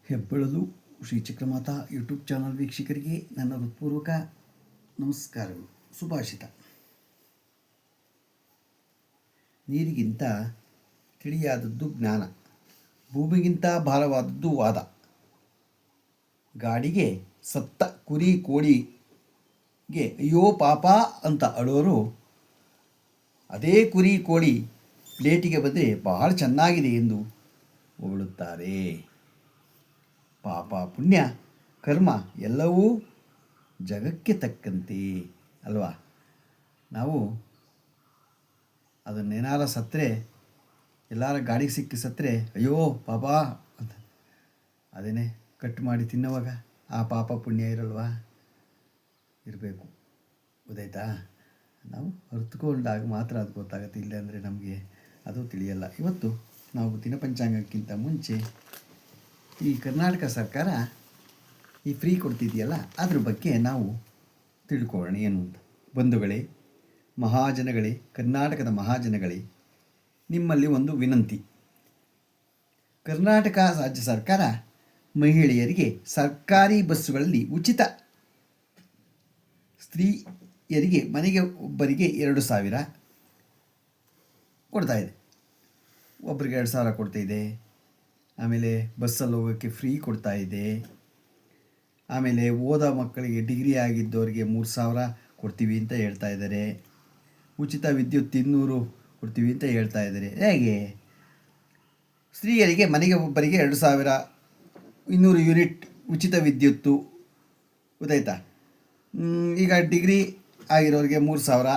ಹೆಬ್ಬೆಳಲು Shri Chakramata YouTube channel ವೀಕ್ಷಕರಿಗೆ ನನ್ನ ಹೃತ್ಪೂರ್ವಕ ನಮಸ್ಕಾರಗಳು. ಸುಭಾಷಿತ: ನೀರಿಗಿಂತ ತಿಳಿಯಾದದ್ದು ಜ್ಞಾನ, ಭೂಮಿಗಿಂತ ಭಾರವಾದದ್ದು ವಾದ. ಗಾಡಿಗೆ ಸತ್ತ ಕುರಿ ಕೋಳಿಗೆ ಅಯ್ಯೋ ಪಾಪ ಅಂತ ಅಳೋರು, ಅದೇ ಕುರಿ ಕೋಳಿ ಪ್ಲೇಟಿಗೆ ಬಂದರೆ ಬಹಳ ಚೆನ್ನಾಗಿದೆ ಎಂದು ಹೊಗಳುತ್ತಾರೆ. ಪಾಪ ಪುಣ್ಯ ಕರ್ಮ ಎಲ್ಲವೂ ಜಗಕ್ಕೆ ತಕ್ಕಂತೆ ಅಲ್ವಾ. ನಾವು ಅದನ್ನೇನಾರ ಸತ್ತರೆ, ಎಲ್ಲರ ಗಾಡಿಗೆ ಸಿಕ್ಕಿ ಸತ್ತರೆ ಅಯ್ಯೋ ಪಾಪ ಅಂತ ಅದನ್ನೇ ಕಟ್ ಮಾಡಿ ತಿನ್ನೋವಾಗ ಆ ಪಾಪ ಪುಣ್ಯ ಇರಲ್ವಾ? ಇರಬೇಕು. ಗೊತ್ತಾಯ್ತಾ? ನಾವು ಅರ್ಥಕೊಂಡಾಗ ಮಾತ್ರ ಅದು ಗೊತ್ತಾಗುತ್ತೆ, ಇಲ್ಲಾಂದರೆ ನಮಗೆ ಅದು ತಿಳಿಯಲ್ಲ. ಇವತ್ತು ನಾವು ದಿನಪಂಚಾಂಗಕ್ಕಿಂತ ಮುಂಚೆ ಈ ಕರ್ನಾಟಕ ಸರ್ಕಾರ ಈ ಫ್ರೀ ಕೊಡ್ತಿದೆಯಲ್ಲ, ಅದ್ರ ಬಗ್ಗೆ ನಾವು ತಿಳ್ಕೊಳ್ಳೋಣ ಏನು ಅಂತ. ಬಂಧುಗಳೇ, ಮಹಾಜನಗಳೇ, ಕರ್ನಾಟಕದ ಮಹಾಜನಗಳೇ, ನಿಮ್ಮಲ್ಲಿ ಒಂದು ವಿನಂತಿ. ಕರ್ನಾಟಕ ರಾಜ್ಯ ಸರ್ಕಾರ ಮಹಿಳೆಯರಿಗೆ ಸರ್ಕಾರಿ ಬಸ್ಸುಗಳಲ್ಲಿ ಉಚಿತ, ಸ್ತ್ರೀಯರಿಗೆ ಮನೆಗೆ ಒಬ್ಬರಿಗೆ 2,000 ಕೊಡ್ತಾಯಿದೆ. ಒಬ್ಬರಿಗೆ 2,000 ಕೊಡ್ತಾಯಿದೆ. ಆಮೇಲೆ ಬಸ್ಸಲ್ಲಿ ಹೋಗೋಕ್ಕೆ ಫ್ರೀ ಕೊಡ್ತಾಯಿದೆ. ಆಮೇಲೆ ಓದೋ ಮಕ್ಕಳಿಗೆ ಡಿಗ್ರಿ ಆಗಿದ್ದವರಿಗೆ 3,000 ಕೊಡ್ತೀವಿ ಅಂತ ಹೇಳ್ತಾ ಇದ್ದಾರೆ. ಉಚಿತ ವಿದ್ಯುತ್ 200 ಕೊಡ್ತೀವಿ ಅಂತ ಹೇಳ್ತಾ ಇದ್ದಾರೆ. ಹೇಗೆ? ಸ್ತ್ರೀಯರಿಗೆ ಮನೆಗೆ ಒಬ್ಬರಿಗೆ 2,000, 200 ಯೂನಿಟ್ ಉಚಿತ ವಿದ್ಯುತ್ತು. ಗೊತ್ತಾಯ್ತಾ? ಈಗ ಡಿಗ್ರಿ ಆಗಿರೋರಿಗೆ 3,000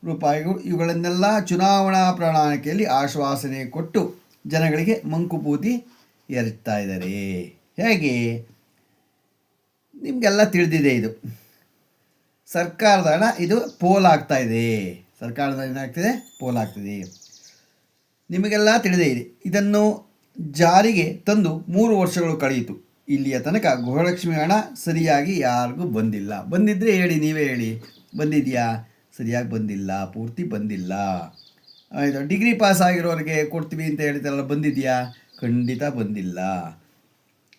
ರೂಪಾಯಿಗಳು. ಇವುಗಳನ್ನೆಲ್ಲ ಚುನಾವಣಾ ಪ್ರಣಾಳಿಕೆಯಲ್ಲಿ ಆಶ್ವಾಸನೆ ಕೊಟ್ಟು ಜನಗಳಿಗೆ ಮಂಕುಬೂದಿ ಎರಚ್ತಾ ಇದ್ದಾರೆ. ಹೇಗೆ? ನಿಮಗೆಲ್ಲ ತಿಳಿದಿದೆ. ಇದು ಸರ್ಕಾರದ ಹಣ, ಇದು ಪೋಲಾಗ್ತಾ ಇದೆ. ಸರ್ಕಾರದ ಏನಾಗ್ತಿದೆ? ಪೋಲಾಗ್ತಿದೆ. ನಿಮಗೆಲ್ಲ ತಿಳಿದೇ ಇದೆ. ಇದನ್ನು ಜಾರಿಗೆ ತಂದು 3 ವರ್ಷಗಳು ಕಳೆಯಿತು. ಇಲ್ಲಿಯ ತನಕ ಗೃಹಲಕ್ಷ್ಮಿ ಹಣ ಸರಿಯಾಗಿ ಯಾರಿಗೂ ಬಂದಿಲ್ಲ. ಬಂದಿದ್ದರೆ ಹೇಳಿ, ನೀವೇ ಹೇಳಿ, ಬಂದಿದೆಯಾ? ಸರಿಯಾಗಿ ಬಂದಿಲ್ಲ, ಪೂರ್ತಿ ಬಂದಿಲ್ಲ. ಆಯಿತು. ಡಿಗ್ರಿ ಪಾಸ್ ಆಗಿರೋರಿಗೆ ಕೊಡ್ತೀವಿ ಅಂತ ಹೇಳ್ತಾರಲ್ಲ, ಬಂದಿದೆಯಾ? ಖಂಡಿತ ಬಂದಿಲ್ಲ.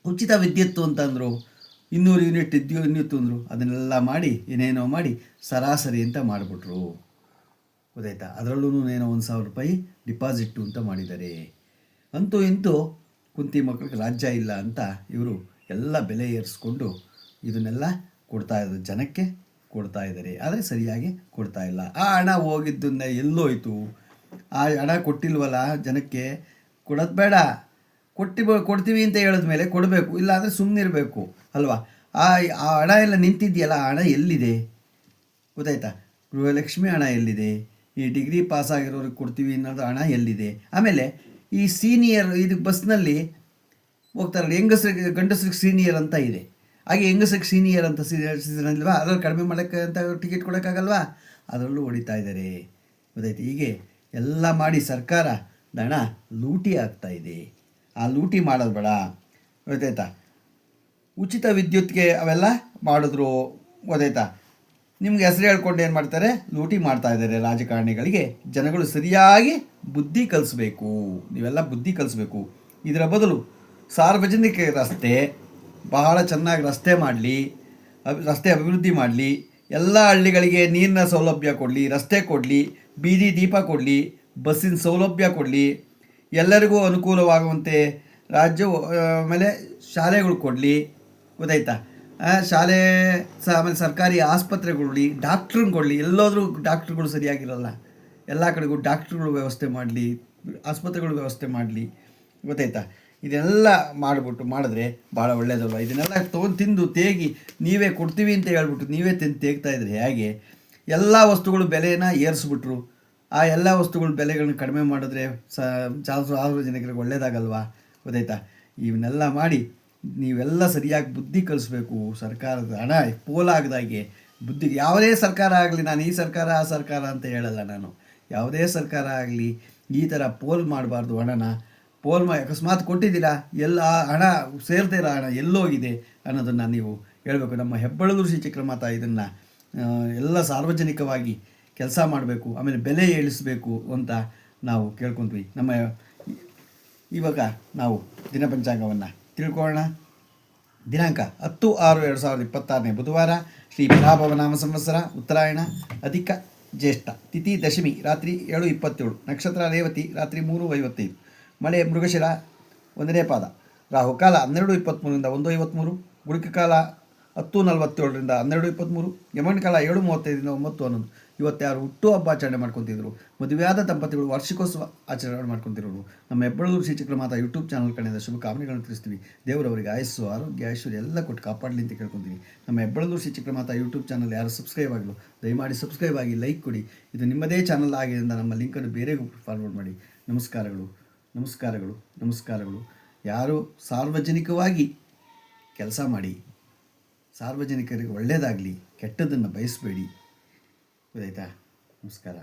ಉಚಿತ ವಿದ್ಯುತ್ತು ಅಂತಂದರು, 200 ಯೂನಿಟ್ ವಿದ್ಯುತ್ ಅಂದರು. ಅದನ್ನೆಲ್ಲ ಮಾಡಿ ಏನೇನೋ ಮಾಡಿ ಸರಾಸರಿ ಅಂತ ಮಾಡಿಬಿಟ್ರು. ಗೊತ್ತಾಯ್ತಾ? ಅದರಲ್ಲೂ ಏನೋ 1,000 ರೂಪಾಯಿ ಡಿಪಾಸಿಟ್ಟು ಅಂತ ಮಾಡಿದ್ದಾರೆ. ಅಂತೂ ಇಂತೂ ಕುಂತಿ ಮಕ್ಕಳಿಗೆ ರಾಜ್ಯ ಇಲ್ಲ ಅಂತ ಇವರು ಎಲ್ಲ ಬೆಲೆ ಏರಿಸ್ಕೊಂಡು ಇದನ್ನೆಲ್ಲ ಕೊಡ್ತಾಯಿದ್ರು, ಜನಕ್ಕೆ ಕೊಡ್ತಾ ಇದ್ದಾರೆ. ಆದರೆ ಸರಿಯಾಗಿ ಕೊಡ್ತಾ ಇಲ್ಲ. ಆ ಹಣ ಹೋಗಿದ್ದನ್ನ ಎಲ್ಲೋಯ್ತು? ಆ ಹಣ ಕೊಟ್ಟಿಲ್ವಲ್ಲ ಜನಕ್ಕೆ. ಕೊಡೋದು ಬೇಡ, ಕೊಡ್ತೀವಿ ಅಂತ ಹೇಳಿದ ಮೇಲೆ ಕೊಡಬೇಕು, ಇಲ್ಲಾಂದರೆ ಸುಮ್ಮನಿರಬೇಕು ಅಲ್ವಾ. ಆ ಹಣ ಎಲ್ಲ ನಿಂತಿದೆಯಲ್ಲ, ಆ ಹಣ ಎಲ್ಲಿದೆ? ಗೊತ್ತಾಯ್ತಾ? ಗೃಹಲಕ್ಷ್ಮಿ ಹಣ ಎಲ್ಲಿದೆ? ಈ ಡಿಗ್ರಿ ಪಾಸಾಗಿರೋರಿಗೆ ಕೊಡ್ತೀವಿ ಅನ್ನೋದು ಹಣ ಎಲ್ಲಿದೆ? ಆಮೇಲೆ ಈ ಸೀನಿಯರ್, ಇದು ಬಸ್ನಲ್ಲಿ ಹೋಗ್ತಾರೆ, ಹೆಂಗಸ್ರಿಗೆ ಗಂಡಸ್ರಿಗೆ ಸೀನಿಯರ್ ಅಂತ ಇದೆ. ಹಾಗೆ ಹೆಂಗಸ್ರಿಗೆ ಸೀನಿಯರ್ ಅಂತ ಸೀಸನ್ ಅಲ್ವಾ, ಅದ್ರಲ್ಲಿ ಕಡಿಮೆ ಮಾಡೋಕ್ಕೆ ಅಂತ ಟಿಕೆಟ್ ಕೊಡೋಕ್ಕಾಗಲ್ವಾ? ಅದರಲ್ಲೂ ಹೊಡಿತಾ ಇದ್ದಾರೆ. ಗೊತ್ತಾಯ್ತು? ಹೀಗೆ ಎಲ್ಲ ಮಾಡಿ ಸರ್ಕಾರ ಹಣ ಲೂಟಿ ಆಗ್ತಾಯಿದೆ. ಆ ಲೂಟಿ ಮಾಡೋದು ಬೇಡ. ಗೊತ್ತಾಯ್ತಾ? ಉಚಿತ ವಿದ್ಯುತ್ಗೆ ಅವೆಲ್ಲ ಮಾಡಿದ್ರು. ಗೊತ್ತಾಯ್ತಾ? ನಿಮ್ಗೆ ಹೆಸರು ಹೇಳ್ಕೊಂಡು ಏನು ಮಾಡ್ತಾರೆ? ಲೂಟಿ ಮಾಡ್ತಾ ಇದ್ದಾರೆ ರಾಜಕಾರಣಿಗಳಿಗೆ. ಜನಗಳು ಸರಿಯಾಗಿ ಬುದ್ಧಿ ಕಲಿಸ್ಬೇಕು. ನೀವೆಲ್ಲ ಬುದ್ಧಿ ಕಲಿಸ್ಬೇಕು. ಇದರ ಬದಲು ಸಾರ್ವಜನಿಕ ರಸ್ತೆ ಬಹಳ ಚೆನ್ನಾಗಿ ರಸ್ತೆ ಮಾಡಲಿ, ರಸ್ತೆ ಅಭಿವೃದ್ಧಿ ಮಾಡಲಿ, ಎಲ್ಲ ಹಳ್ಳಿಗಳಿಗೆ ನೀರಿನ ಸೌಲಭ್ಯ ಕೊಡಲಿ, ರಸ್ತೆ ಕೊಡಲಿ, ಬೀದಿ ದೀಪ ಕೊಡಲಿ, ಬಸ್ಸಿನ ಸೌಲಭ್ಯ ಕೊಡಲಿ, ಎಲ್ಲರಿಗೂ ಅನುಕೂಲವಾಗುವಂತೆ ರಾಜ್ಯವು ಆಮೇಲೆ ಶಾಲೆಗಳು ಕೊಡಲಿ. ಗೊತ್ತಾಯ್ತಾ? ಶಾಲೆ ಆಮೇಲೆ ಸರ್ಕಾರಿ ಆಸ್ಪತ್ರೆಗಳು, ಡಾಕ್ಟ್ರುಗಳು. ಎಲ್ಲೋದ್ರೂ ಡಾಕ್ಟ್ರುಗಳು ಸರಿಯಾಗಿರಲ್ಲ. ಎಲ್ಲ ಕಡೆಗೂ ಡಾಕ್ಟ್ರುಗಳು ವ್ಯವಸ್ಥೆ ಮಾಡಲಿ, ಆಸ್ಪತ್ರೆಗಳು ವ್ಯವಸ್ಥೆ ಮಾಡಲಿ. ಗೊತ್ತಾಯ್ತಾ? ಇದೆಲ್ಲ ಮಾಡಿದ್ರೆ ಭಾಳ ಒಳ್ಳೆಯದಲ್ವ. ಇದನ್ನೆಲ್ಲ ತಿಂದು ತೇಗಿ ನೀವೇ ಕೊಡ್ತೀವಿ ಅಂತ ಹೇಳ್ಬಿಟ್ಟು ನೀವೇ ತೇಗ್ತಾ ಇದ್ರೆ ಹೇಗೆ? ಎಲ್ಲ ವಸ್ತುಗಳು ಬೆಲೆನ ಏರಿಸ್ಬಿಟ್ರು. ಆ ಎಲ್ಲ ವಸ್ತುಗಳ ಬೆಲೆಗಳನ್ನ ಕಡಿಮೆ ಮಾಡಿದ್ರೆ ಸಾರ್ವಜನಿಕರಿಗೆ ಒಳ್ಳೆಯದಾಗಲ್ವಾ? ಗೊತ್ತಾಯ್ತಾ? ಇವನ್ನೆಲ್ಲ ಮಾಡಿ ನೀವೆಲ್ಲ ಸರಿಯಾಗಿ ಬುದ್ಧಿ ಕಲಿಸ್ಬೇಕು. ಸರ್ಕಾರದ ಹಣ ಪೋಲಾಗದಾಗೆ ಬುದ್ಧಿ. ಯಾವುದೇ ಸರ್ಕಾರ ಆಗಲಿ, ನಾನು ಈ ಸರ್ಕಾರ ಆ ಸರ್ಕಾರ ಅಂತ ಹೇಳಲ್ಲ. ನಾನು ಯಾವುದೇ ಸರ್ಕಾರ ಆಗಲಿ ಈ ಥರ ಪೋಲ್ ಮಾಡಬಾರ್ದು. ಹಣನ ಪೋಲ್ ಅಕಸ್ಮಾತ್ ಕೊಟ್ಟಿದ್ದೀರಾ, ಎಲ್ಲ ಹಣ ಸೇರ್ತಿರೋ ಹಣ ಎಲ್ಲೋಗಿದೆ ಅನ್ನೋದನ್ನು ನೀವು ಹೇಳಬೇಕು. ನಮ್ಮ ಹೆಬ್ಬೆಳಲು ಶ್ರೀ ಚಕ್ರಮಾತಾ ಇದನ್ನು ಎಲ್ಲ ಸಾರ್ವಜನಿಕವಾಗಿ ಕೆಲಸ ಮಾಡಬೇಕು. ಆಮೇಲೆ ಬೆಲೆ ಇಳಿಸಬೇಕು ಅಂತ ನಾವು ಕೇಳ್ಕೊತೀವಿ. ಇವಾಗ ನಾವು ದಿನಪಂಚಾಂಗವನ್ನು ತಿಳ್ಕೊಳ್ಳೋಣ. ದಿನಾಂಕ 10/6/2026 ಬುಧವಾರ, ಶ್ರೀ ಪರಾಭವ ನಾಮ ಸಂವತ್ಸರ, ಉತ್ತರಾಯಣ, ಅಧಿಕ ಜ್ಯೇಷ್ಠ, ತಿಥಿ ದಶಮಿ ರಾತ್ರಿ 7:27, ನಕ್ಷತ್ರ ರೇವತಿ ರಾತ್ರಿ 3:55, ಮಳೆ ಮೃಗಶಿರ 1ನೇ ಪಾದ, ರಾಹುಕಾಲ 12:23ರಿಂದ 1:53, ಗುಳಿಕ ಕಾಲ 10:47ರಿಂದ 12:23, ಯಮಗಂಡ ಕಾಲ 7:35ರಿಂದ 9:11. ಇವತ್ತು ಯಾರು ಹುಟ್ಟುಹಬ್ಬ ಆಚರಣೆ ಮಾಡ್ಕೊತಿದ್ರು, ಮದುವೆಯಾದ ದಂಪತಿಗಳು ವಾರ್ಷಿಕೋತ್ಸವ ಆಚರಣೆ ಮಾಡ್ಕೊತಿರೋರು ನಮ್ಮ ಹೆಬ್ಬಳೂರು ಶ್ರೀ ಚಕ್ರಮಾತಾ ಯೂಟ್ಯೂಬ್ ಚಾನಲ್ ಕಡೆಯಿಂದ ಶುಭಕಾಮನೆಗಳನ್ನು ತಿಳಿಸ್ತೀವಿ. ದೇವರವರಿಗೆ ಆಯಸ್ಸು, ಆರೋಗ್ಯ, ಐಶ್ವರ್ಯ ಎಲ್ಲ ಕೊಟ್ಟು ಕಾಪಾಡಲಿ ಅಂತ ಕೇಳ್ಕೊತೀವಿ. ನಮ್ಮ ಹೆಬ್ಬಳೂರು ಶ್ರೀ ಚಕ್ರಮಾತಾ ಯೂಟ್ಯೂಬ್ ಚಾನಲ್ ಯಾರು ಸಬ್ಸ್ಕ್ರೈಬ್ ಆಗಲು ದಯಮಾಡಿ ಸಬ್ಸ್ಕ್ರೈಬ್ ಆಗಿ, ಲೈಕ್ ಕೊಡಿ. ಇದು ನಿಮ್ಮದೇ ಚಾನಲ್ ಆಗಿದ್ದರಿಂದ ನಮ್ಮ ಲಿಂಕನ್ನು ಬೇರೆಗೂ ಫಾರ್ವರ್ಡ್ ಮಾಡಿ. ನಮಸ್ಕಾರಗಳು, ನಮಸ್ಕಾರಗಳು, ನಮಸ್ಕಾರಗಳು. ಯಾರು ಸಾರ್ವಜನಿಕವಾಗಿ ಕೆಲಸ ಮಾಡಿ, ಸಾರ್ವಜನಿಕರಿಗೆ ಒಳ್ಳೆಯದಾಗಲಿ, ಕೆಟ್ಟದ್ದನ್ನು ಬಯಸಬೇಡಿ. ಗೊತ್ತಾಯ್ತಾ? ನಮಸ್ಕಾರ.